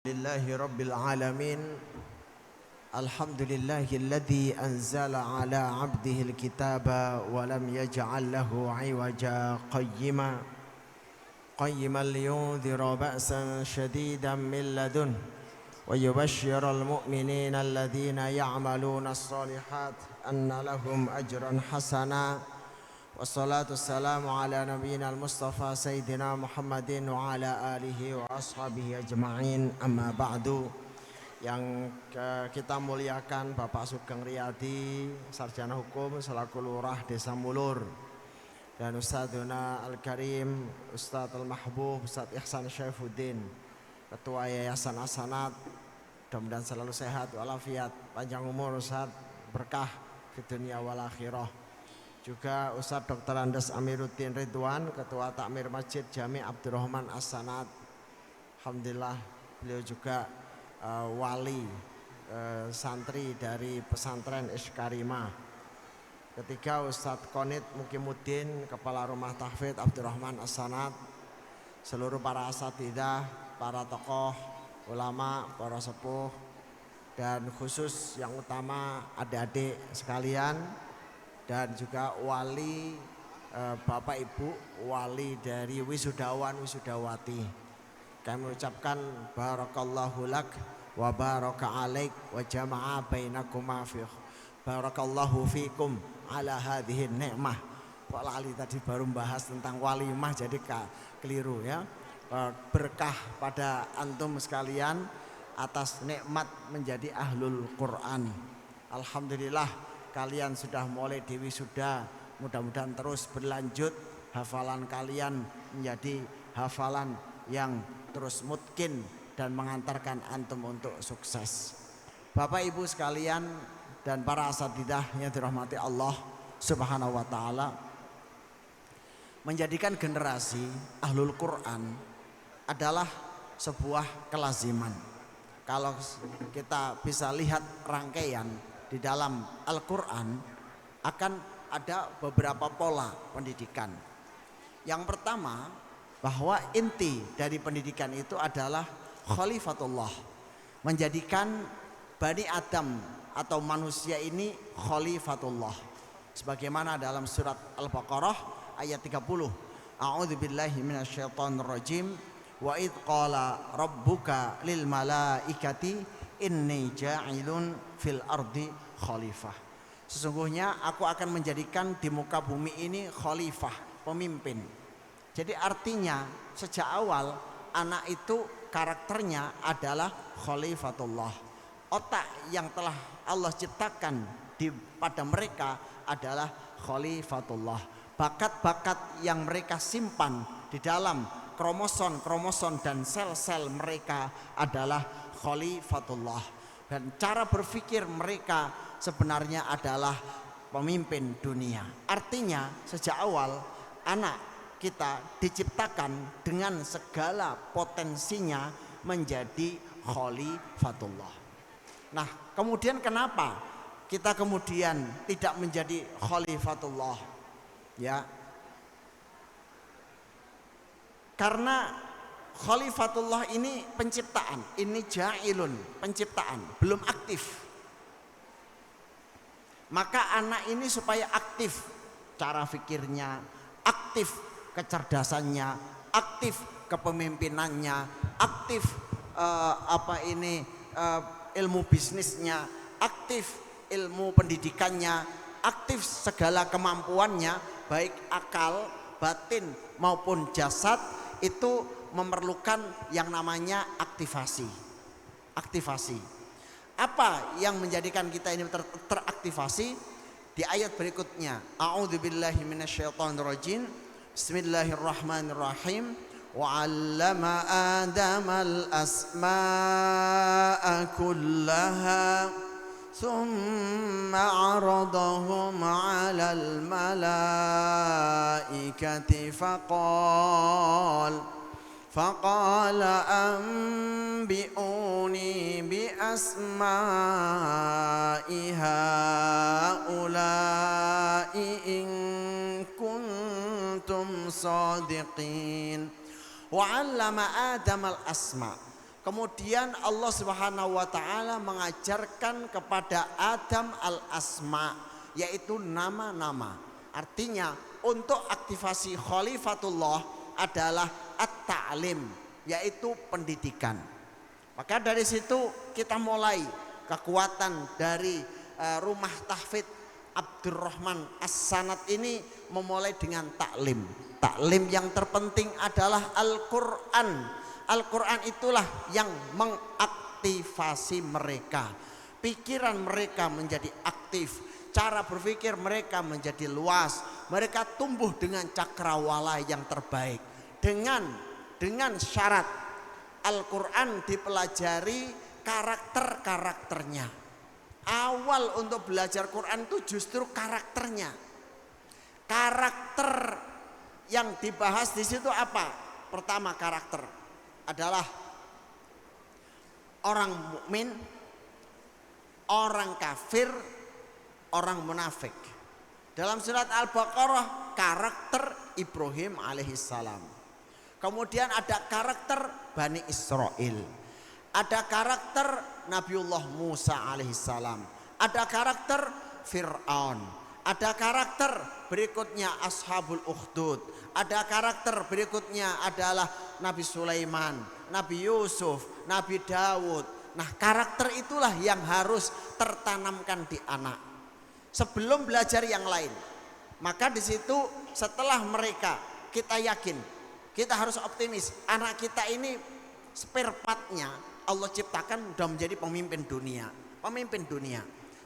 Lillahi Rabbil Alamin. Alhamdulillahilladzi anzala ala abdihil kitaba wa lam yaj'al lahu 'iwaja qayyiman liyundhira ba'san shadidan min ladun wa yubashshiral mu'minina alladhina ya'maluna as-solihat anna lahum ajran hasana. Wassalatu wassalamu ala nabiyyina al-Mustafa Sayyidina Muhammadin wa ala alihi wa ashabihi ajma'in, amma ba'du. Yang kita muliakan Bapak Sugeng Riyadi, Sarjana Hukum selaku Lurah Desa Mulur, dan Ustadzuna Al-Karim, Ustadz Al-Mahbub, Ustadz Ihsan Syaifuddin, Ketua Yayasan Hasanat. Mudah-mudahan selalu sehat walafiat, panjang umur Ustadz, berkah di dunia wal akhirah. Juga Ustadz Dr. Andes Amiruddin Ridwan, Ketua Takmir Masjid Jami Abdurrahman As-Sanad. Alhamdulillah beliau juga wali santri dari pesantren Iskarimah. Ketiga Ustadz Konit Mukimuddin, Kepala Rumah Tahfidz Abdurrahman As-Sanad. Seluruh para asatidzah, para tokoh, ulama, para sepuh, dan khusus yang utama adik-adik sekalian, dan juga wali Bapak Ibu, wali dari wisudawan wisudawati. Kami mengucapkan barakallahu lak wa baraka alaik wa jama'a bainakuma fi barakallahu fikum ala hadhihi ni'mah. Pak Lali tadi baru membahas tentang walimah jadi keliru ya. Berkah pada antum sekalian atas nikmat menjadi ahlul Quran. Alhamdulillah kalian sudah mulai diwisuda, mudah-mudahan terus berlanjut hafalan kalian menjadi hafalan yang terus mungkin dan mengantarkan antum untuk sukses. Bapak Ibu sekalian dan para asatidzah yang dirahmati Allah Subhanahu wa taala, menjadikan generasi ahlul Quran adalah sebuah kelaziman. Kalau kita bisa lihat rangkaian di dalam Al-Quran, akan ada beberapa pola pendidikan. Yang pertama, bahwa inti dari pendidikan itu adalah khalifatullah, menjadikan Bani Adam atau manusia ini khalifatullah, sebagaimana dalam surat Al-Baqarah ayat 30. A'udzubillahi minasyaitonirrajim. Wa idh qala rabbuka lil malaikati inni ja'ilun fil ardi khalifah. Sesungguhnya aku akan menjadikan di muka bumi ini khalifah, pemimpin. Jadi artinya sejak awal anak itu karakternya adalah khalifatullah. Otak yang telah Allah ciptakan pada mereka adalah khalifatullah. Bakat-bakat yang mereka simpan di dalam kromosom dan sel-sel mereka adalah khalifatullah. Dan cara berpikir mereka sebenarnya adalah pemimpin dunia. Artinya sejak awal anak kita diciptakan dengan segala potensinya menjadi khalifatullah. Nah, kemudian kenapa kita kemudian tidak menjadi khalifatullah? Ya, karena khalifatullah ini penciptaan, ini ja'ilun, penciptaan, belum aktif. Maka anak ini supaya aktif cara fikirnya, aktif kecerdasannya, aktif kepemimpinannya, aktif ilmu bisnisnya, aktif ilmu pendidikannya, aktif segala kemampuannya, baik akal, batin maupun jasad, itu memerlukan yang namanya aktivasi. Apa yang menjadikan kita ini teraktivasi? Di ayat berikutnya, a'udzubillahi minasyaitonirrajim. Bismillahirrahmanirrahim. Wa 'allama Adamal asma'a kullaha thumma 'aradahum 'alal malaikati فقال أنبئوني بأسماء هؤلاء إن كنتم صادقين. وعلم آدم الأسماء, Kemudian Allah Subhanahu wa taala mengajarkan kepada Adam al-asma, yaitu nama-nama. Artinya untuk aktivasi khalifatullah adalah at-ta'lim, yaitu pendidikan. Maka dari situ kita mulai kekuatan dari rumah tahfidz Abdurrahman As-Sanad ini memulai dengan taklim. Taklim yang terpenting adalah Al-Quran. Al-Quran itulah yang mengaktifasi mereka. Pikiran mereka menjadi aktif, cara berpikir mereka menjadi luas. Mereka tumbuh dengan cakrawala yang terbaik. Dengan syarat Al-Quran dipelajari karakter-karakternya. Awal untuk belajar Quran itu justru karakternya. Karakter yang dibahas di situ apa? Pertama, karakter adalah orang mukmin, orang kafir, orang munafik. Dalam surat Al-Baqarah karakter Ibrahim alaihissalam. Kemudian ada karakter Bani Israel. Ada karakter Nabiullah Musa alaihissalam. Ada karakter Fir'aun. Ada karakter berikutnya Ashabul Ukhdud. Ada karakter berikutnya adalah Nabi Sulaiman, Nabi Yusuf, Nabi Dawud. Nah, karakter itulah yang harus tertanamkan di anak sebelum belajar yang lain. Maka di situ setelah mereka, kita yakin, kita harus optimis. Anak kita ini spare part-nya Allah ciptakan sudah menjadi pemimpin dunia. Pemimpin dunia.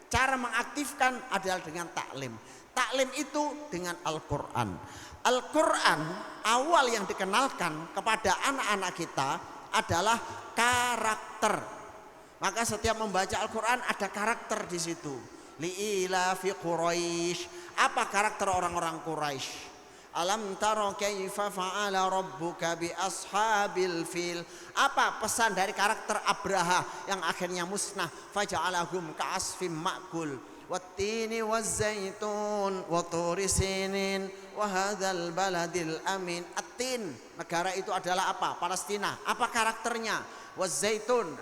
Cara mengaktifkan adalah dengan taklim. Taklim itu dengan Al-Quran. Al-Quran awal yang dikenalkan kepada anak-anak kita adalah karakter. Maka setiap membaca Al-Quran ada karakter di situ. Li'ila fi Quraisy. Apa karakter orang-orang Quraisy? Alam taro kaifa fa'ala rabbuka bi ashabil fil. Apa pesan dari karakter Abraha yang akhirnya musnah? Faja'alahum ka'asfim ma'kul wattini wazzaitun wa turi sinin wa hadzal baladil amin. At-tin, negara itu adalah apa? Palestina. Apa karakternya? Wazzaitun,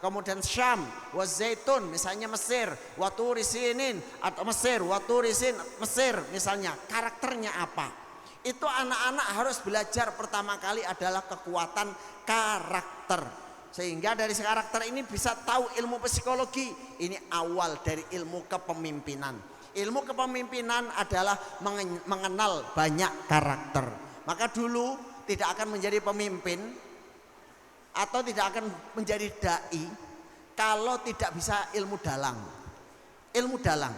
kemudian Syam, wazzaitun misalnya Mesir, wa turi sinin atau Mesir, wa turi sin Mesir misalnya. Karakternya apa? Itu anak-anak harus belajar pertama kali adalah kekuatan karakter. Sehingga dari karakter ini bisa tahu ilmu psikologi. Ini awal dari ilmu kepemimpinan. Ilmu kepemimpinan adalah mengenal banyak karakter. Maka dulu tidak akan menjadi pemimpin atau tidak akan menjadi dai kalau tidak bisa ilmu dalang. Ilmu dalang.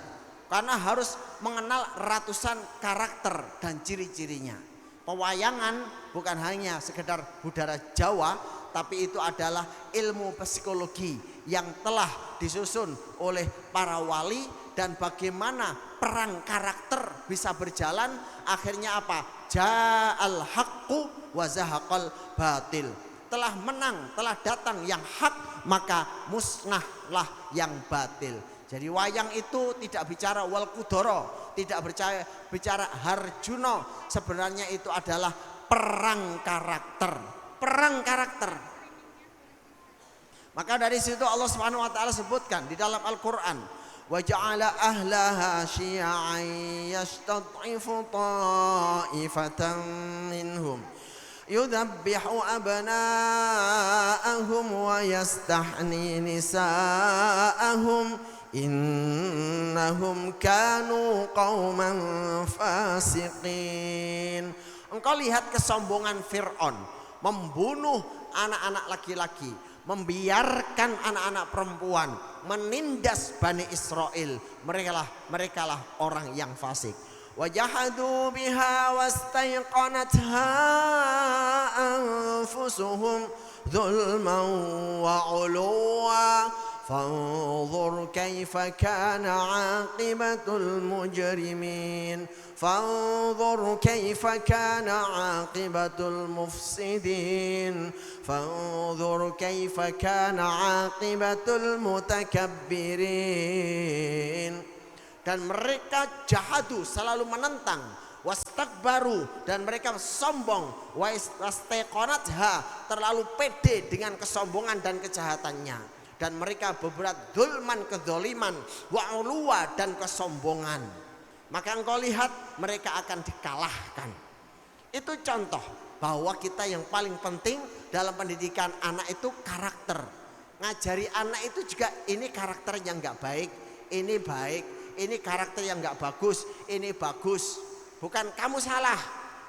Karena harus mengenal ratusan karakter dan ciri-cirinya. Pewayangan bukan hanya sekedar budaya Jawa, tapi itu adalah ilmu psikologi yang telah disusun oleh para wali. Dan bagaimana perang karakter bisa berjalan. Akhirnya apa? Ja'al haqqu wa zahaqal batil. Telah menang, telah datang yang hak, maka musnahlah yang batil. Jadi wayang itu tidak bicara wal kudoro, tidak bicara harjuno. Sebenarnya itu adalah perang karakter. Perang karakter. Maka dari situ Allah Subhanahu wa taala sebutkan di dalam Al-Qur'an, wa ja'ala ahlaha syi'an yastad'ifu ta'ifatan minhum yudhabbihu abna'ahum wa yastahni nisa'ahum innahum kanu qauman fasiqin. Engkau lihat kesombongan Fir'aun, membunuh anak-anak laki-laki, membiarkan anak-anak perempuan, menindas Bani Israel. Mereka lah orang yang fasik. Wajahadu biha wastaiqanatha anfusuhum zulman wa uluwa fanzur kaifa kana aqibatul mujrimin fanzur kaifa kana aqibatul mufsidin fanzur kaifa kana aqibatul mutakabbirin. Dan mereka jahadu, selalu menentang, wastakbaru, dan mereka sombong, wastaqonatha, terlalu pede dengan kesombongan dan kejahatannya, dan mereka berbuat zulman, kezoliman, wa'uluwa, dan kesombongan. Maka engkau lihat mereka akan dikalahkan. Itu contoh bahwa kita yang paling penting dalam pendidikan anak itu karakter. Ngajari anak itu juga ini karakter yang nggak baik, ini baik, ini karakter yang nggak bagus, ini bagus. Bukan kamu salah,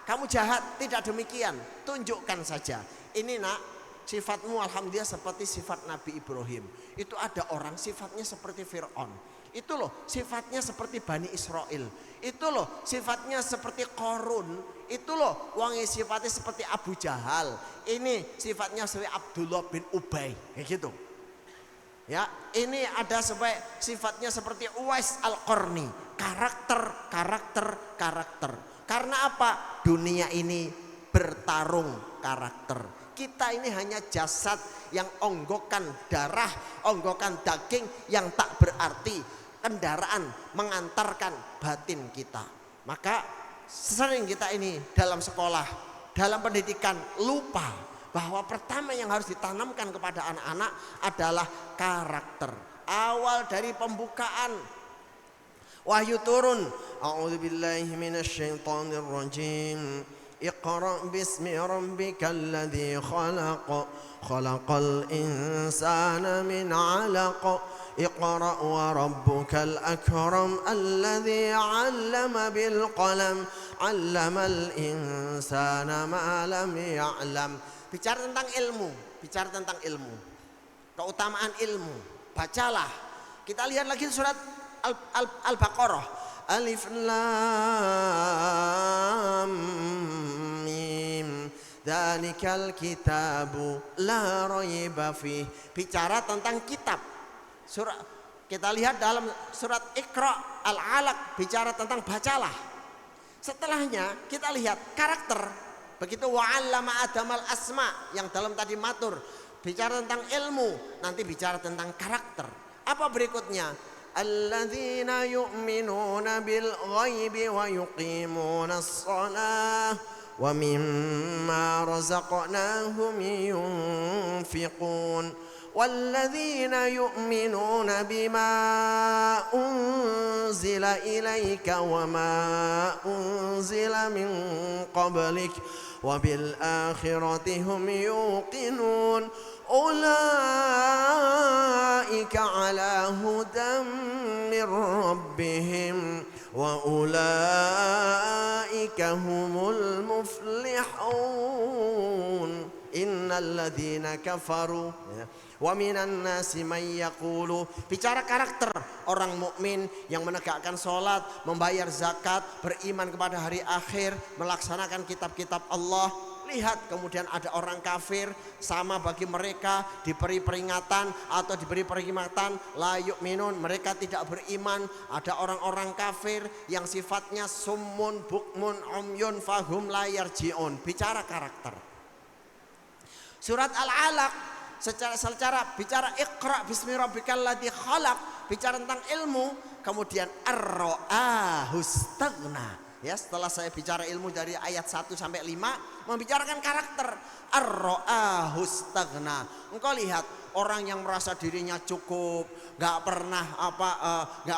kamu jahat, tidak demikian. Tunjukkan saja. Ini nak, sifatmu alhamdulillah seperti sifat Nabi Ibrahim. Itu ada orang sifatnya seperti Fir'aun. Itu loh sifatnya seperti Bani Israel. Itu loh sifatnya seperti Korun. Itu loh wangi sifatnya seperti Abu Jahal. Ini sifatnya seperti Abdullah bin Ubay, kayak gitu. Ya, ini ada sifatnya seperti Uwais Al-Qarni. Karakter. Karena apa? Dunia ini bertarung karakter. Kita ini hanya jasad yang onggokan darah, onggokan daging yang tak berarti. Kendaraan mengantarkan batin kita. Maka sering kita ini dalam sekolah, dalam pendidikan lupa bahwa pertama yang harus ditanamkan kepada anak-anak adalah karakter. Awal dari pembukaan wahyu turun, a'udzubillahi minasyaitonirrajim. Iqra' bismi rabbikal ladzi khalaq, khalaqal insana min 'alaq. Iqra' wa rabbukal akram alladzi 'allama bil qalam, 'allamal insana ma lam ya'lam. Bicara tentang ilmu, keutamaan ilmu. Bacalah. Kita lihat lagi surat Al-Baqarah. Alif Lam Mim. Dzalikal kitabu la raiba fih. Bicara tentang kitab. Kita lihat dalam surat Iqra' Al-Alaq, bicara tentang bacalah. Setelahnya kita lihat karakter. Begitu wa'allama adamal asma yang dalam tadi matur, bicara tentang ilmu, nanti bicara tentang karakter. Apa berikutnya? Alladzina yu'minuna bil ghaibi wa yuqimuna as-salah wa mimma razaqnahum yunfiqun. والذين يؤمنون بما أنزل إليك وما أنزل من قبلك وبالآخرة هم يوقنون أولئك على هدى من ربهم وأولئك هم المفلحون إن الذين كفروا wa minan nasi may yaqulu. Bicara karakter orang mukmin yang menegakkan sholat, membayar zakat, beriman kepada hari akhir, melaksanakan kitab-kitab Allah. Lihat kemudian ada orang kafir, sama bagi mereka diberi peringatan atau diberi peringatan la yu'minun, mereka tidak beriman. Ada orang-orang kafir yang sifatnya summun bukmun umyun fahum la yarji'un. Bicara karakter. Surat Al-Alaq secara bicara Iqra' bismi rabbikal ladzi khalaq, bicara tentang ilmu. Kemudian ar-ra'ahu istaghna. Ya, setelah saya bicara ilmu dari ayat 1 sampai 5, membicarakan karakter. Ar-ra'ahu istaghna. Engkau lihat orang yang merasa dirinya cukup, nggak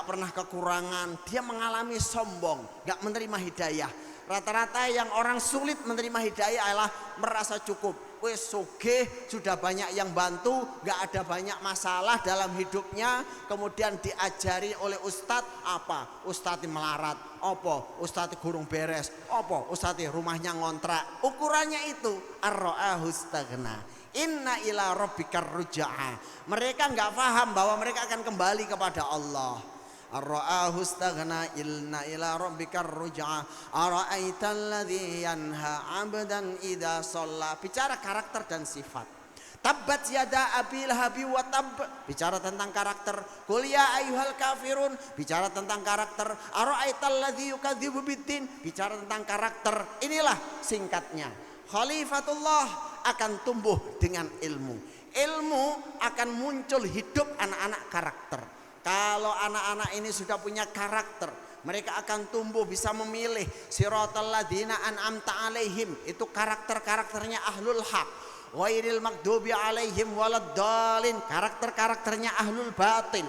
pernah kekurangan, dia mengalami sombong, nggak menerima hidayah. Rata-rata yang orang sulit menerima hidayah adalah merasa cukup. Wes sugih, sudah banyak yang bantu, gak ada banyak masalah dalam hidupnya. Kemudian diajari oleh ustadz apa? Ustadz melarat, apa? Ustadz gurung beres, apa? Ustadz rumahnya ngontrak. Ukurannya itu ar-ra'ahu istaghna. Inna ila rabbikar ruja'ah. Mereka gak paham bahwa mereka akan kembali kepada Allah. Ar-ra'ahu istaghna inna ila rabbikar ruj'ah ara'aital ladzi yanha 'abdan idza shalla. Bicara karakter dan sifat. Tabbat yada abil habi wa tab. Bicara tentang karakter. Qul ya ayyuhal kafirun. Bicara tentang karakter. Ara'aital ladzi yukadzibu biddin. Bicara tentang karakter. Inilah singkatnya. Khalifatullah akan tumbuh dengan ilmu. Ilmu akan muncul hidup anak-anak karakter. Kalau anak-anak ini sudah punya karakter, Mereka akan tumbuh bisa memilih siratal ladzina an'amta alaihim, itu karakter-karakternya ahlul haq. Ghairil maghdubi alaihim waladdallin, karakter-karakternya ahlul batil.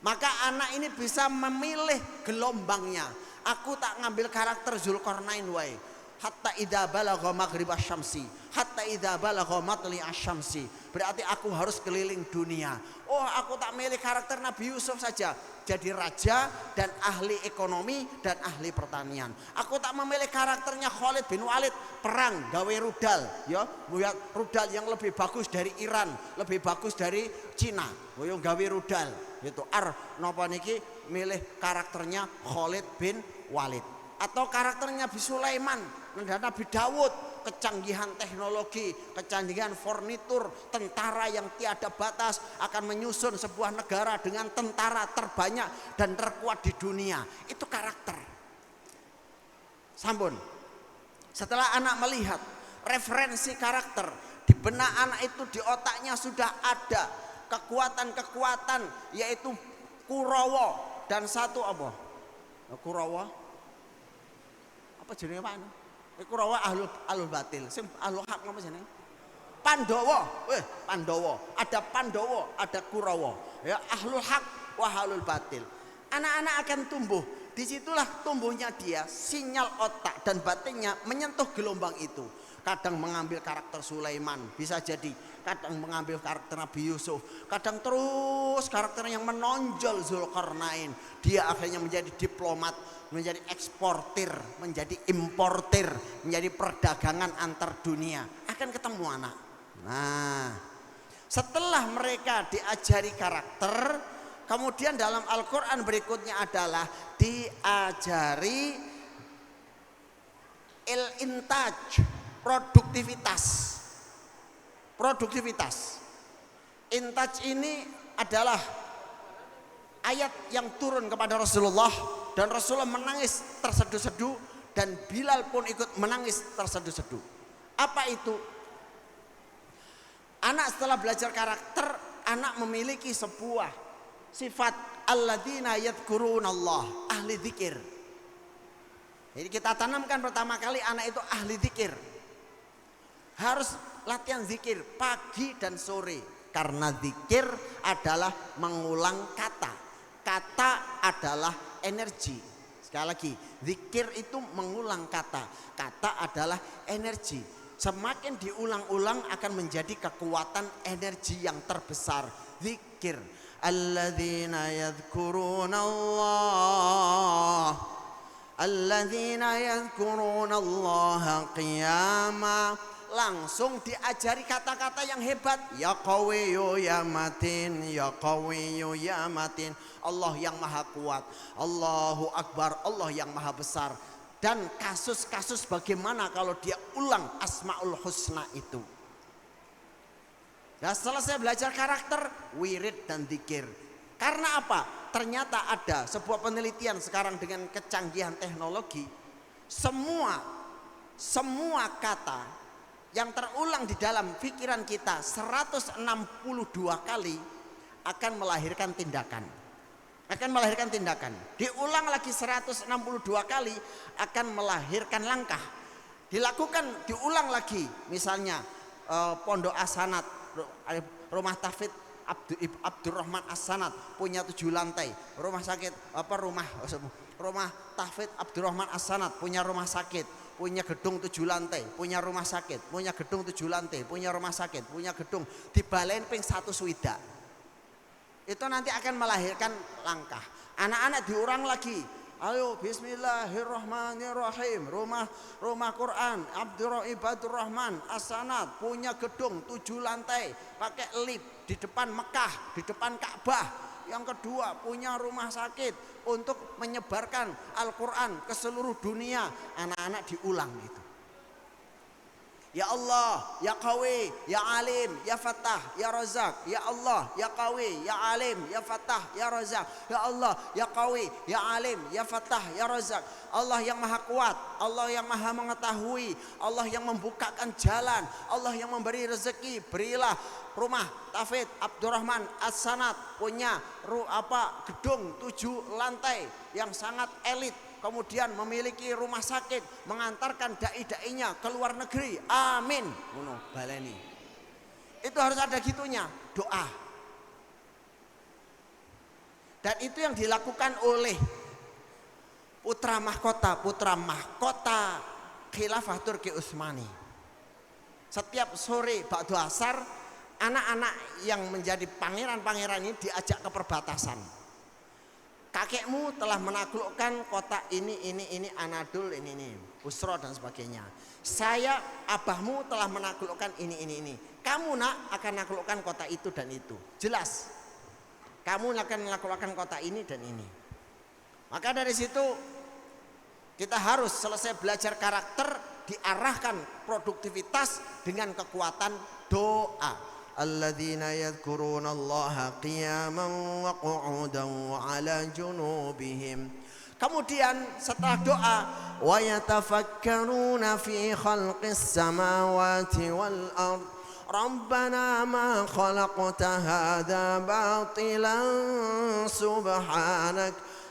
Maka anak ini bisa memilih gelombangnya. Aku tak ngambil karakter Zulkarnain wae. Hatta idza balagha maghrib asy-syamsi, hatta idza balagha matli asy-syamsi. Berarti aku harus keliling dunia. Oh, aku tak milih karakter Nabi Yusuf saja, jadi raja dan ahli ekonomi dan ahli pertanian. Aku tak memilih karakternya Khalid bin Walid, perang gawe rudal, ya, buat rudal yang lebih bagus dari Iran, lebih bagus dari Cina. Yo gawe rudal, gitu. Napa niki milih karakternya Khalid bin Walid. Atau karakternya Nabi Sulaiman dan Nabi Dawud, kecanggihan teknologi, kecanggihan furnitur, tentara yang tiada batas, akan menyusun sebuah negara dengan tentara terbanyak dan terkuat di dunia. Itu karakter. Sampun. Setelah anak melihat referensi karakter, di benak anak itu, di otaknya sudah ada kekuatan-kekuatan, yaitu Kurawa dan satu apa? Kurawa apa jenenge Pak? Kurawa ahlul batil, sing ahlul haq apa jenenge? Pandawa. Pandawa. Ada Pandawa, ada Kurawa. Ya, ahlul haq wa ahlul batil. Anak-anak akan tumbuh. Disitulah tumbuhnya dia, sinyal otak dan batinnya menyentuh gelombang itu. Kadang mengambil karakter Sulaiman, bisa jadi. Kadang mengambil karakter Nabi Yusuf. Kadang terus karakter yang menonjol Zulkarnain. Dia akhirnya menjadi diplomat, menjadi eksportir, menjadi importir, menjadi perdagangan antar dunia. Akan ketemu anak. Nah, setelah mereka diajari karakter, kemudian dalam Al-Quran berikutnya adalah diajari il-intaj, produktivitas. Intaj ini adalah ayat yang turun kepada Rasulullah, dan Rasulullah menangis terseduh-seduh, dan Bilal pun ikut menangis terseduh-seduh. Apa itu? Anak setelah belajar karakter, anak memiliki sebuah sifat alladzina yadhkurunallah, ahli zikir. Jadi kita tanamkan pertama kali anak itu ahli zikir. Harus latihan zikir pagi dan sore, karena zikir adalah mengulang kata. Kata adalah energi. Sekali lagi, zikir itu mengulang kata. Kata adalah energi. Semakin diulang-ulang akan menjadi kekuatan energi yang terbesar. Zikir. Alladzina yadhkurunallah, alladzina yadhkurunallaha qiyama. Langsung diajari kata-kata yang hebat. Ya Qawiyyu ya Matin, ya Qawiyyu ya Matin. Allah yang maha kuat, Allahu Akbar, Allah yang maha besar. Dan kasus-kasus bagaimana kalau dia ulang Asmaul Husna itu. Nah, setelah saya belajar karakter, wirid dan zikir. Karena apa? Ternyata ada sebuah penelitian sekarang dengan kecanggihan teknologi. Semua kata yang terulang di dalam pikiran kita 162 kali akan melahirkan tindakan. Diulang lagi 162 kali akan melahirkan langkah. Diulang lagi, misalnya Pondok As-Sanad, Rumah Tahfidz Abdurrahman As-Sanad punya 7 lantai. Rumah Tahfidz Abdurrahman As-Sanad punya rumah sakit, punya gedung 7 lantai, punya rumah sakit, punya gedung 7 lantai, punya rumah sakit, punya gedung, dibalain ping 1 swidak. Itu nanti akan melahirkan langkah. Anak-anak diurang lagi. Ayo bismillahirrahmanirrahim. Rumah Quran Ibadur Rahman As-Sanad punya gedung 7 lantai, pakai lift di depan Mekah, di depan Ka'bah. Yang kedua, punya rumah sakit untuk menyebarkan Al-Quran ke seluruh dunia. Anak-anak diulang itu. Ya Allah, ya Qawi, ya Alim, ya Fattah, ya Razak. Ya Allah, ya Qawi, ya Alim, ya Fattah, ya Razak. Ya Allah, ya Qawi, ya Alim, ya Fattah, ya Razak. Allah yang maha kuat, Allah yang maha mengetahui, Allah yang membukakan jalan, Allah yang memberi rezeki. Berilah rumah Tafid Abdurrahman As-Sanad punya gedung 7 lantai yang sangat elit, kemudian memiliki rumah sakit, mengantarkan dai-dainya ke luar negeri. Amin. Ngono baleni. Itu harus ada gitunya, doa. Dan itu yang dilakukan oleh putra mahkota Khilafah Turki Utsmani. Setiap sore ba'du asar, anak-anak yang menjadi pangeran-pangeran ini diajak ke perbatasan. Kakekmu telah menaklukkan kota ini, Anadol, ini, Busra dan sebagainya. Saya, abahmu telah menaklukkan ini. Kamu nak akan menaklukkan kota itu dan itu. Jelas. Kamu akan menaklukkan kota ini dan ini. Maka dari situ kita harus selesai belajar karakter, diarahkan produktivitas dengan kekuatan doa. Alladzina yadhkuruna Allaha qiyaman wa qu'udan wa 'ala junubihim. Kemudian setelah doa, wa yatafakkaruna fi khalqis samawati wal ard. Rabbana ma khalaqta hadza batilan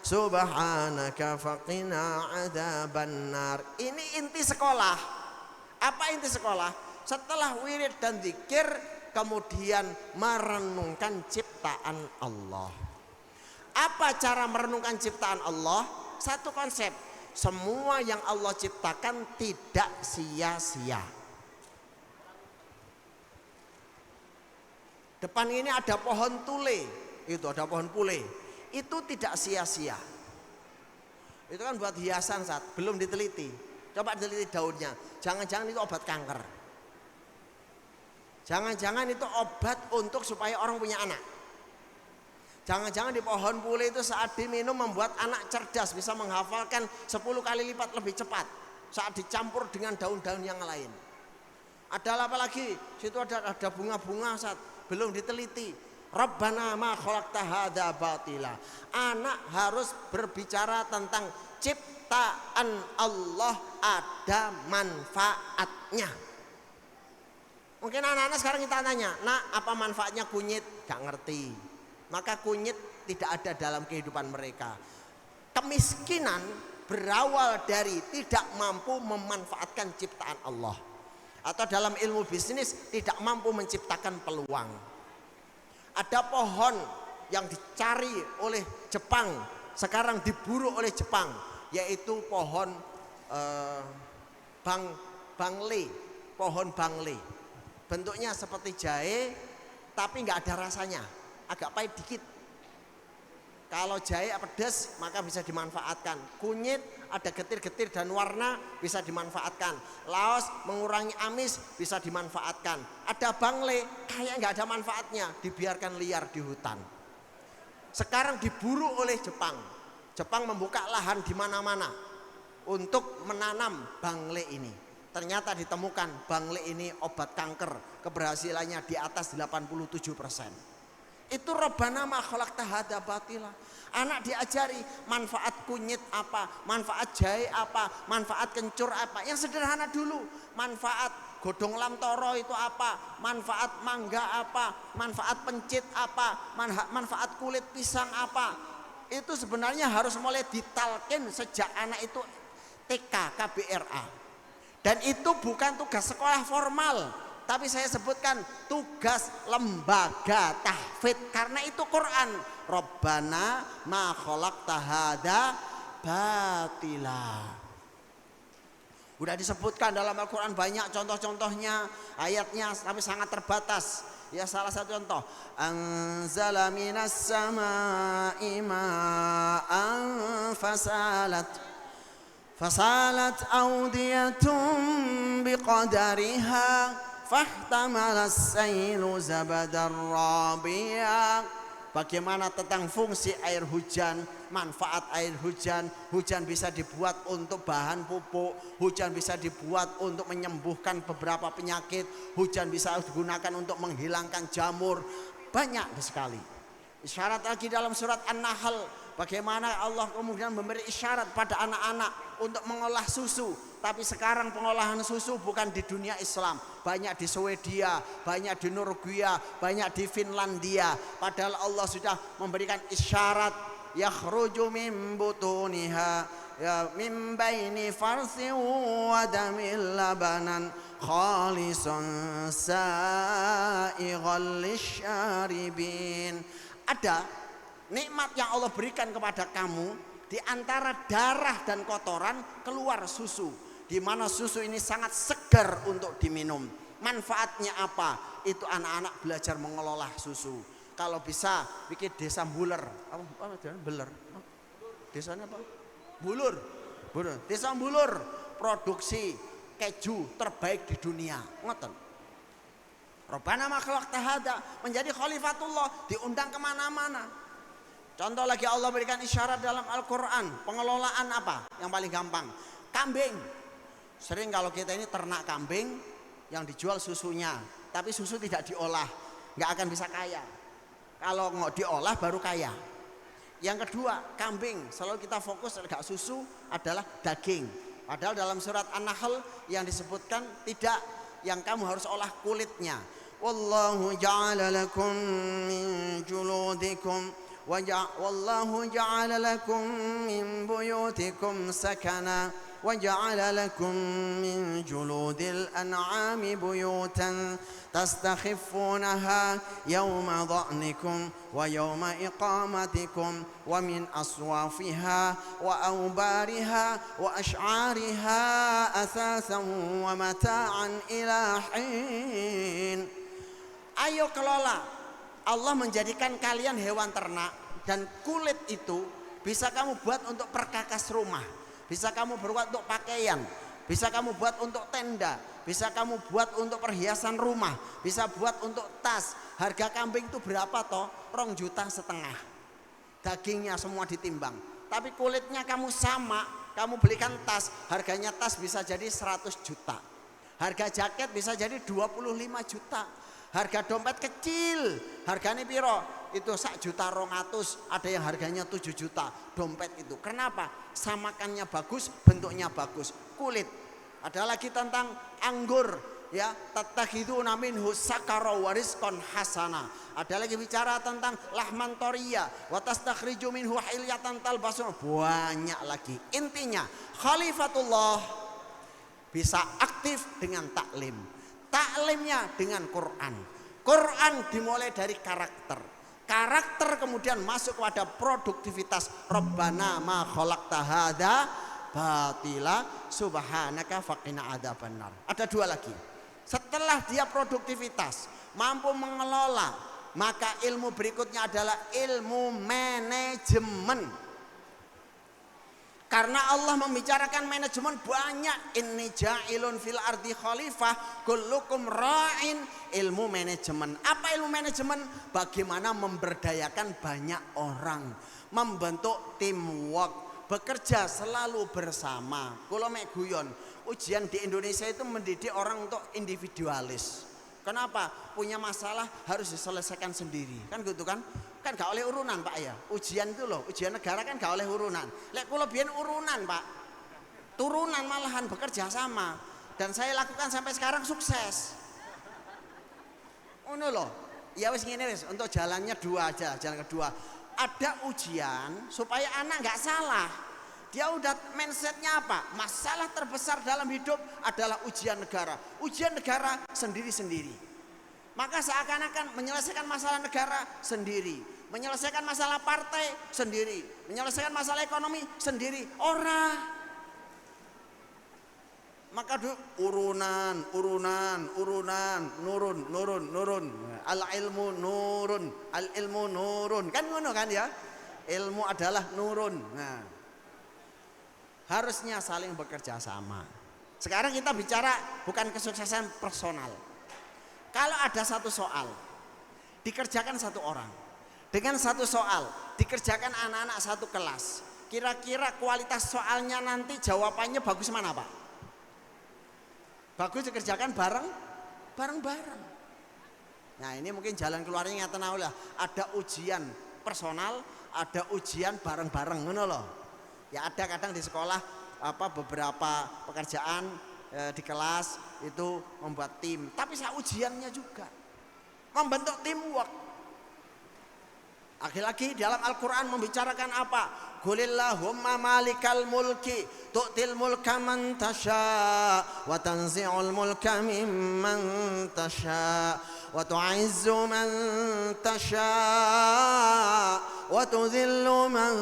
subhanaka faqina adzabannar. Ini inti sekolah. Apa inti sekolah? Setelah wirid dan zikir, kemudian merenungkan ciptaan Allah. Apa cara merenungkan ciptaan Allah? Satu konsep, semua yang Allah ciptakan tidak sia-sia. Depan ini ada pohon tule, itu ada pohon pule, itu tidak sia-sia. Itu kan buat hiasan saat belum diteliti. Coba diteliti daunnya, jangan-jangan itu obat kanker. Jangan-jangan itu obat untuk supaya orang punya anak. Jangan-jangan di pohon pule itu saat diminum membuat anak cerdas, bisa menghafalkan 10 kali lipat lebih cepat saat dicampur dengan daun-daun yang lain. Ada apa lagi? Situ ada bunga-bunga saat belum diteliti. Rabbana ma khalaqta hadza batila. Anak harus berbicara tentang ciptaan Allah ada manfaatnya. Mungkin anak-anak sekarang kita tanya, nak apa manfaatnya kunyit? Gak ngerti. Maka kunyit tidak ada dalam kehidupan mereka. Kemiskinan berawal dari tidak mampu memanfaatkan ciptaan Allah. Atau dalam ilmu bisnis tidak mampu menciptakan peluang. Ada pohon yang dicari oleh Jepang, sekarang diburu oleh Jepang, yaitu pohon pohon bangle. Bentuknya seperti jahe, tapi nggak ada rasanya, agak pahit dikit. Kalau jahe pedas maka bisa dimanfaatkan. Kunyit ada getir-getir dan warna bisa dimanfaatkan. Laos mengurangi amis bisa dimanfaatkan. Ada bangle kayak nggak ada manfaatnya, dibiarkan liar di hutan. Sekarang diburu oleh Jepang. Jepang membuka lahan di mana-mana untuk menanam bangle ini. Ternyata ditemukan bangle ini obat kanker, keberhasilannya di atas 87%. Itu Rabbana ma khalaqta hadza batila. Anak diajari manfaat kunyit apa, manfaat jahe apa, manfaat kencur apa. Yang sederhana dulu. Manfaat godhong lamtoro itu apa, manfaat mangga apa, manfaat pencit apa, manfaat kulit pisang apa. Itu sebenarnya harus mulai ditalkin sejak anak itu TK, KBRA. Dan itu bukan tugas sekolah formal, tapi saya sebutkan tugas lembaga tahfidz, karena itu Quran. Rabbana ma khalaqta hadza batila. Udah disebutkan dalam Al-Quran banyak contoh-contohnya, ayatnya tapi sangat terbatas. Ya salah satu contoh, anzala minas samaa'i ma'an fasalat awdiyatun biqadariha fahtamala as-sailu zabadar rabiya bagaimana tentang fungsi air hujan, manfaat air hujan. Hujan bisa dibuat untuk bahan pupuk, hujan bisa dibuat untuk menyembuhkan beberapa penyakit, hujan bisa digunakan untuk menghilangkan jamur, banyak sekali. Isyarat lagi dalam surat An-Nahl, bagaimana Allah kemudian memberi isyarat pada anak-anak untuk mengolah susu. Tapi sekarang pengolahan susu bukan di dunia Islam, banyak di Swedia, banyak di Norwegia, banyak di Finlandia. Padahal Allah sudah memberikan isyarat, yakhruju min butuniha ya min baini farsin wa damil labanan khalisan sa'ighal lisyaribin. Ada nikmat yang Allah berikan kepada kamu, di antara darah dan kotoran keluar susu, di mana susu ini sangat segar untuk diminum. Manfaatnya apa? Itu anak-anak belajar mengelola susu. Kalau bisa bikin desa buler. Apa beler? Desanya apa? Bulur. Desa bulur, produksi keju terbaik di dunia. Ngoten. Rabbana ma khalaqta hada, menjadi khalifatullah, diundang kemana-mana. Contoh lagi Allah berikan isyarat dalam Al-Quran. Pengelolaan apa? Yang paling gampang, kambing. Sering kalau kita ini ternak kambing yang dijual susunya, tapi susu tidak diolah, nggak akan bisa kaya. Kalau nggak diolah baru kaya. Yang kedua, kambing selalu kita fokus agak susu adalah daging. Padahal dalam surat An-Nahl yang disebutkan tidak, yang kamu harus olah kulitnya. Wallahu ja'ala lakum min juludikum wallahu ja'ala lakum min buyutikum sakana wa ja'ala lakum min juludil an'ami buyutan tastakhifunaha yawma dha'nikum wa yawma iqamatikum wa min aswafiha wa awbariha wa ash'ariha asasan wa mata'an ila hin. Ayo kelola. Allah menjadikan kalian hewan ternak, dan kulit itu bisa kamu buat untuk perkakas rumah, bisa kamu buat untuk pakaian, bisa kamu buat untuk tenda, bisa kamu buat untuk perhiasan rumah, bisa buat untuk tas. Harga kambing itu berapa toh? 2,5 juta. Dagingnya semua ditimbang. Tapi kulitnya kamu sama, kamu belikan tas, harganya tas bisa jadi 100 juta. Harga jaket bisa jadi 25 juta. Harga dompet kecil, harganya piro? Itu 1,2 juta, ada yang harganya 7 juta dompet itu. Kenapa? Samakannya bagus, bentuknya bagus, kulit. Ada lagi tentang anggur, ya, tattakhiduna minhu sakara wa rizqan hasana. Ada lagi bicara tentang lahman thoriya wa tastakhriju minhu hilyatan talbasun. Banyak lagi. Intinya khalifatullah bisa aktif dengan taklim. Taklimnya dengan Quran. Quran dimulai dari karakter. Karakter kemudian masuk kepada produktivitas. Rabbana ma khalaqta hadza batila subhanaka faqina adzabannar. Ada 2 lagi. Setelah dia produktivitas, mampu mengelola, maka ilmu berikutnya adalah ilmu manajemen. Karena Allah membicarakan manajemen banyak. Inni ja'ilun fil ardi khalifah kullukum ra'in. Ilmu manajemen. Apa ilmu manajemen? Bagaimana memberdayakan banyak orang, membentuk teamwork, bekerja selalu bersama. Kalau mek guyon, ujian di Indonesia itu mendidik orang untuk individualis. Kenapa? Punya masalah harus diselesaikan sendiri. Kan gitu kan? Kan gak oleh urunan Pak ya. Ujian itu loh, ujian negara kan gak oleh urunan. Lek kula biyen urunan Pak. Turunan malahan bekerja sama. Dan saya lakukan sampai sekarang sukses. Ngono loh. Ya wis ngene wis, untuk jalannya 2 aja, jalan kedua. Ada ujian supaya anak gak salah. Dia udah mindsetnya apa? Masalah terbesar dalam hidup adalah ujian negara. Ujian negara sendiri-sendiri. Maka seakan-akan menyelesaikan masalah negara sendiri, menyelesaikan masalah partai sendiri, menyelesaikan masalah ekonomi sendiri. Ora. Maka urunan, nurun. Al ilmu nurun. Kan ngono kan ya? Ilmu adalah nurun. Nah, harusnya saling bekerja sama. Sekarang kita bicara bukan kesuksesan personal. Kalau ada satu soal dikerjakan satu orang Dengan satu soal dikerjakan anak-anak satu kelas. Kira-kira kualitas soalnya nanti jawabannya bagus mana Pak? Bagus dikerjakan bareng-bareng. Nah ini mungkin jalan keluarnya ngeten lah. Ada ujian personal, ada ujian bareng-bareng, ngono loh. Ya ada kadang di sekolah beberapa pekerjaan di kelas itu membuat tim, tapi ujiannya juga membentuk teamwork. Lagi-lagi dalam Al-Quran membicarakan apa? Qulillahumma malikal mulki tu'til mulka man tasha wa tanzi'ul mulka mimman tasha wa tu'izzu man tasha wa tudhillu man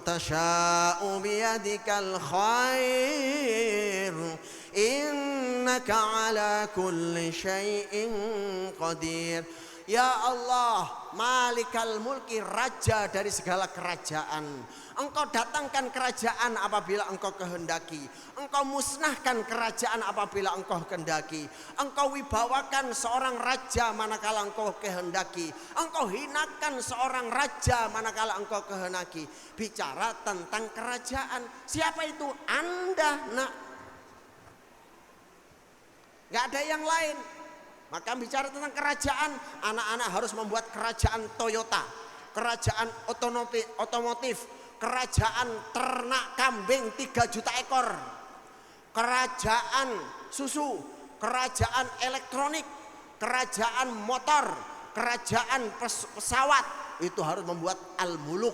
tasha biyadikal khair innaka ala kulli syai'in qadir. Ya Allah, malikal mulki, raja dari segala kerajaan. Engkau datangkan kerajaan apabila engkau kehendaki. Engkau musnahkan kerajaan apabila engkau kehendaki. Engkau wibawakan seorang raja manakala engkau kehendaki. Engkau hinakan seorang raja manakala engkau kehendaki. Bicara tentang kerajaan. Siapa itu? Anda, nak. Gak ada yang lain. Maka bicara tentang kerajaan, anak-anak harus membuat kerajaan Toyota, kerajaan otomotif, kerajaan ternak kambing 3 juta ekor, kerajaan susu, kerajaan elektronik, kerajaan motor, kerajaan pesawat. Itu harus membuat al-muluk.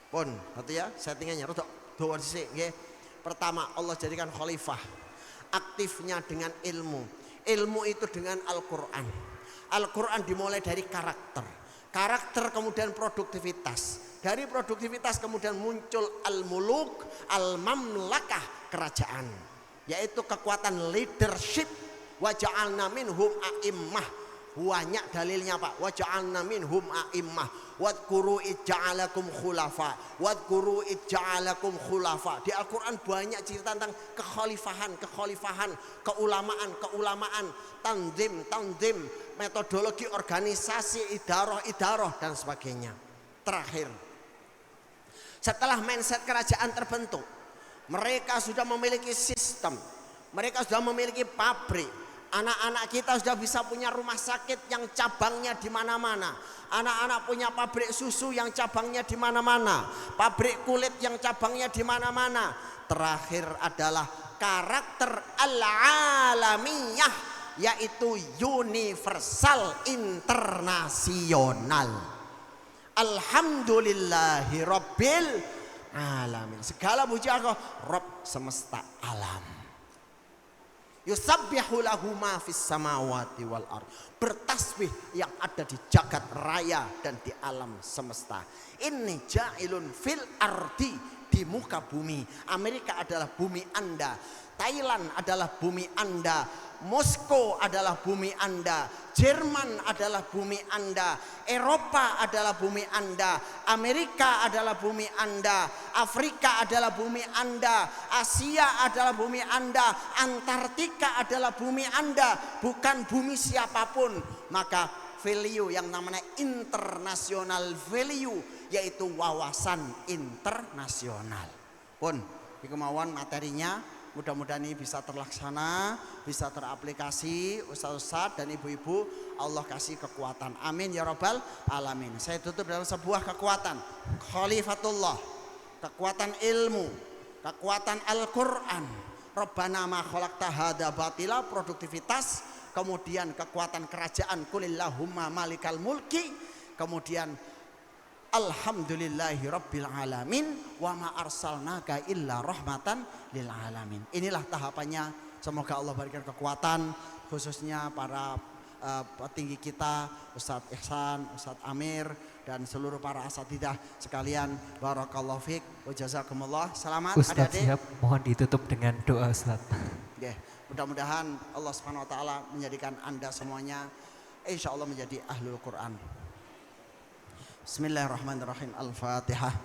Pun, hati ya, settingannya rodok dawa sithik nggih. Pertama, Allah jadikan khalifah. Aktifnya dengan ilmu. Ilmu itu dengan Al-Quran. Al-Quran dimulai dari karakter. Karakter kemudian produktivitas. Dari produktivitas kemudian muncul al-muluk, al-mamlakah, kerajaan. Yaitu kekuatan leadership. Wa ja'alna minhum a'immah. Banyak dalilnya Pak. Wa ja'alna minhum a'immah. Wadkuru ij'alakum khulafa. Wadkuru ij'alakum khulafa. Di Al-Quran banyak cerita tentang kekhalifahan, keulamaan, tanzim, metodologi organisasi, idaroh dan sebagainya. Terakhir, setelah mindset kerajaan terbentuk, mereka sudah memiliki sistem, mereka sudah memiliki pabrik. Anak-anak kita sudah bisa punya rumah sakit yang cabangnya di mana-mana. Anak-anak punya pabrik susu yang cabangnya di mana-mana. Pabrik kulit yang cabangnya di mana-mana. Terakhir adalah karakter al-alamiyah, yaitu universal internasional. Alhamdulillahi rabbil alamin. Segala puji Allah Rabb semesta alam. Yusabbihu lahu ma fis samawati wal ard. Bertasbih yang ada di jagat raya dan di alam semesta. Inni ja'ilun fil ardi, di muka bumi. Amerika adalah bumi Anda. Thailand adalah bumi Anda. Moskow adalah bumi Anda. Jerman adalah bumi Anda. Eropa adalah bumi Anda. Amerika adalah bumi Anda. Afrika adalah bumi Anda. Asia adalah bumi Anda. Antartika adalah bumi Anda. Bukan bumi siapapun. Maka value yang namanya international value, yaitu wawasan internasional. Pun kemauan materinya mudah-mudahan ini bisa terlaksana, bisa teraplikasi. Ustaz-ustaz dan ibu-ibu, Allah kasih kekuatan. Amin ya rabbal alamin. Saya tutup dalam sebuah kekuatan khalifatullah, kekuatan ilmu, kekuatan Al-Quran. Rabbana ma khalaqta hadza batila, produktivitas. Kemudian kekuatan kerajaan, kulillahumma malikal mulki. Kemudian alhamdulillahi rabbil alamin wa ma arsalnaka illa rahmatan lil alamin. Inilah tahapannya. Semoga Allah berikan kekuatan, khususnya para petinggi kita, Ustadz Ihsan, Ustadz Amir, dan seluruh para asatidah sekalian. Barakallahu fiik wa jazakumullah. Selamat Ustadz siap, mohon ditutup dengan doa Ustadz. Yeah. Mudah-mudahan Allah Subhanahu wa taala menjadikan Anda semuanya insyaallah menjadi ahlul Quran. Bismillahirrahmanirrahim. Al-Fatihah.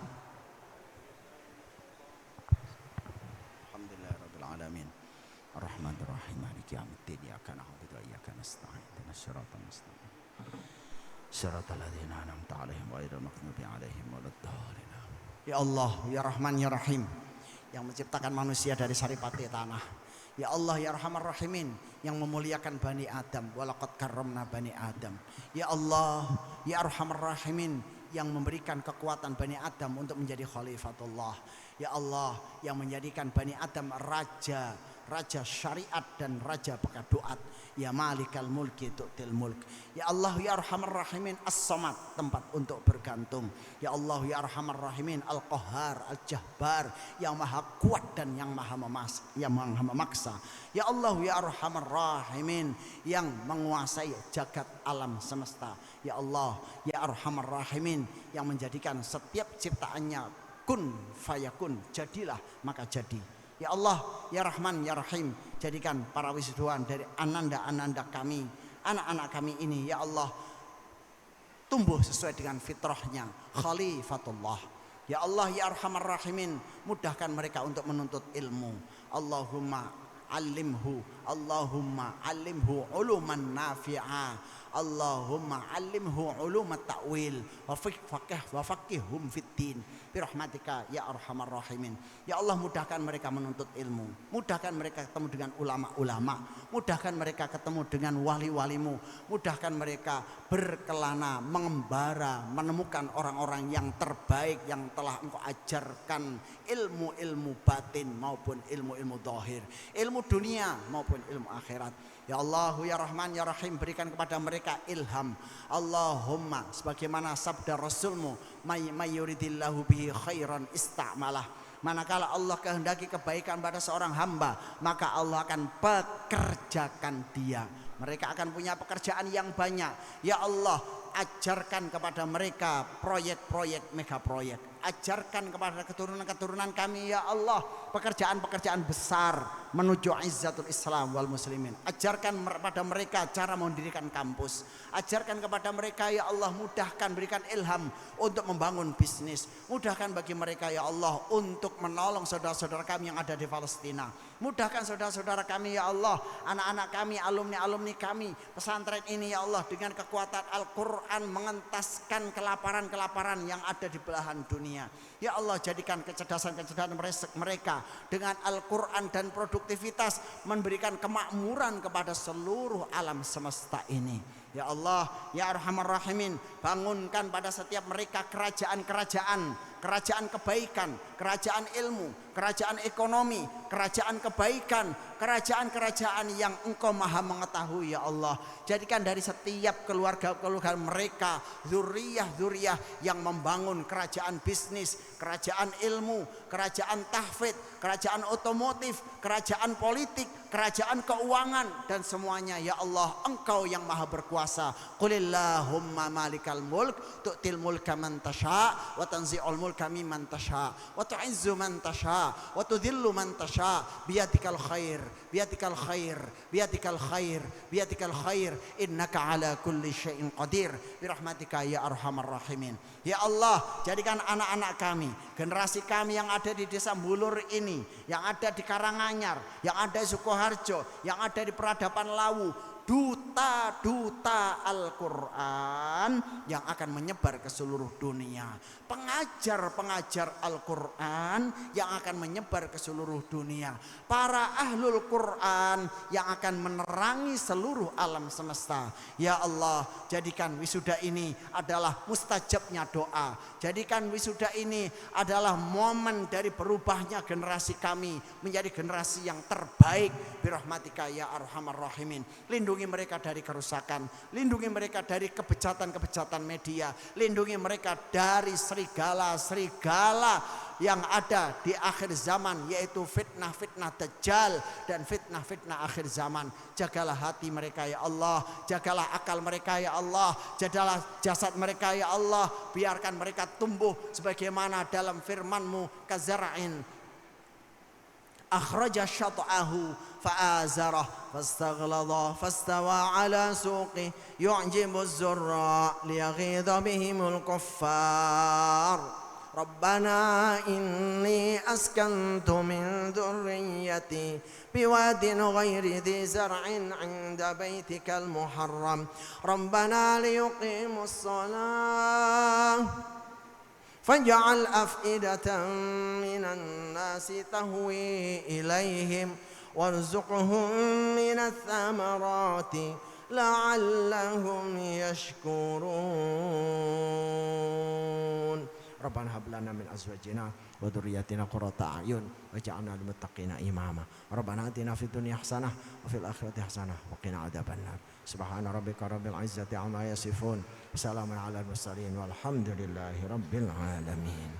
Alhamdulillahirabbil alamin. Arrahmanirrahim. Maliki yaumiddin. Iyyaka na'budu wa iyyaka nasta'in. Ihdinas siratal mustaqim. siratal ladzina an'amta 'alaihim ghairil maghdubi 'alaihim waladdallin. Ya Allah, ya Rahman, ya Rahim, yang menciptakan manusia dari saripati tanah. Ya Allah, ya Arhamar Rahimin, yang memuliakan Bani Adam. Walaqad karramna Bani Adam. Ya Allah, ya Arhamar Rahimin, yang memberikan kekuatan Bani Adam untuk menjadi khalifatullah. Ya Allah, yang menjadikan Bani Adam raja syariat dan raja pekaduat. Ya Malikal Mulki tu'til mulk. Ya Allah, ya Arhamar Rahimin, As-Samad, tempat untuk bergantung. Ya Allah, ya Arhamar Rahimin, Al-Qahhar, Al-Jahbar, yang maha kuat dan yang maha memaksa. Ya Allah, ya Arhamar Rahimin, yang menguasai jagat alam semesta. Ya Allah, ya Arhamar Rahimin, yang menjadikan setiap ciptaannya kun fayakun, jadilah maka jadi. Ya Allah, ya Rahman, ya Rahim, jadikan para wisudawan dari ananda-ananda kami, anak-anak kami ini, ya Allah, tumbuh sesuai dengan fitrahnya, khalifatullah. Ya Allah, ya Arhamar Rahimin, mudahkan mereka untuk menuntut ilmu. Allahumma alimhu uluman nafi'ah. Allahumma alimhu ulumat ta'wil wa faqihhum fiddin birahmatika ya Arhamar Rahimin. Ya Allah, mudahkan mereka menuntut ilmu, mudahkan mereka ketemu dengan ulama-ulama, mudahkan mereka ketemu dengan wali-walimu, mudahkan mereka berkelana, mengembara, menemukan orang-orang yang terbaik yang telah Engkau ajarkan ilmu-ilmu batin maupun ilmu-ilmu zahir, ilmu dunia maupun ilmu akhirat. Ya Allah, ya Rahman, ya Rahim, berikan kepada mereka ilham. Allahumma, sebagaimana sabda Rasulmu, may yuridillahu bihi khairan ista'malah. Manakala Allah kehendaki kebaikan pada seorang hamba, maka Allah akan pekerjakan dia. Mereka akan punya pekerjaan yang banyak. Ya Allah, ajarkan kepada mereka proyek-proyek, mega proyek. Ajarkan kepada keturunan-keturunan kami, ya Allah, pekerjaan-pekerjaan besar menuju izzatul Islam wal muslimin. Ajarkan kepada mereka cara mendirikan kampus. Ajarkan kepada mereka, ya Allah, mudahkan, berikan ilham untuk membangun bisnis. Mudahkan bagi mereka, ya Allah, untuk menolong saudara-saudara kami yang ada di Palestina. Mudahkan saudara-saudara kami, ya Allah, anak-anak kami, alumni-alumni kami, pesantren ini, ya Allah, dengan kekuatan Al-Quran mengentaskan kelaparan-kelaparan yang ada di belahan dunia. Ya Allah, jadikan kecerdasan-kecerdasan mereka dengan Al-Quran dan produktivitas memberikan kemakmuran kepada seluruh alam semesta ini. Ya Allah, ya Arhamar Rahimin, bangunkan pada setiap mereka kerajaan-kerajaan, kerajaan kebaikan, kerajaan ilmu, kerajaan ekonomi, kerajaan kebaikan, kerajaan-kerajaan yang Engkau maha mengetahui, ya Allah. Jadikan dari setiap keluarga-keluarga mereka zuriyah-zuriyah yang membangun kerajaan bisnis, kerajaan ilmu, kerajaan tahfidz, kerajaan otomotif, kerajaan politik, kerajaan keuangan, dan semuanya, ya Allah, Engkau yang maha berkuasa. Qulillahumma malikal mulk tu'til mulka man tasha wa tanzi'ul mulka mimman tasha wa tu'izzu man tasha wa tudhillu man tasha biyadikal khair, biyadikal khair, biyadikal khair, biyadikal khair, innaka ala kulli syai'in qadir birahmatika ya Arhamar Rahimin. Ya Allah, jadikan anak-anak kami, generasi kami yang ada di desa Mbulur ini, yang ada di Karanganyar, yang ada di Sukoharjo, yang ada di Peradaban Lawu, duta-duta Al-Quran yang akan menyebar ke seluruh dunia, pengajar-pengajar Al-Quran yang akan menyebar ke seluruh dunia, para ahlul Quran yang akan menerangi seluruh alam semesta. Ya Allah, jadikan wisuda ini adalah mustajabnya doa. Jadikan wisuda ini adalah momen dari berubahnya generasi kami menjadi generasi yang terbaik birahmatika ya Arhamar Rahimin. Lindungi mereka dari kerusakan, lindungi mereka dari kebejatan-kebejatan media, lindungi mereka dari serigala-serigala yang ada di akhir zaman, yaitu fitnah-fitnah Dajjal dan fitnah-fitnah akhir zaman. Jagalah hati mereka, ya Allah, jagalah akal mereka, ya Allah, jagalah jasad mereka, ya Allah. Biarkan mereka tumbuh sebagaimana dalam firman-Mu, kazara'in akhraja syat'ahu fa'azarah fastaghlada fastawa ala suqi yu'jibu az-zurra liyaghidha bihimul kuffar ربنا إني أسكنت من ذريتي بواد غير ذي زرع عند بيتك المحرم ربنا ليقيموا الصلاة فاجعل أفئدة من الناس تهوي إليهم وارزقهم من الثمرات لعلهم يشكرون ربنا هب لنا من أزواجنا وذرياتنا قرة أعين واجعلنا للمتقين إماما ربنا آتنا في الدنيا حسنة وفي الآخرة حسنة وقنا عذاب النار سبحان ربك رب العزة عما يصفون وسلام على المرسلين والحمد لله رب العالمين.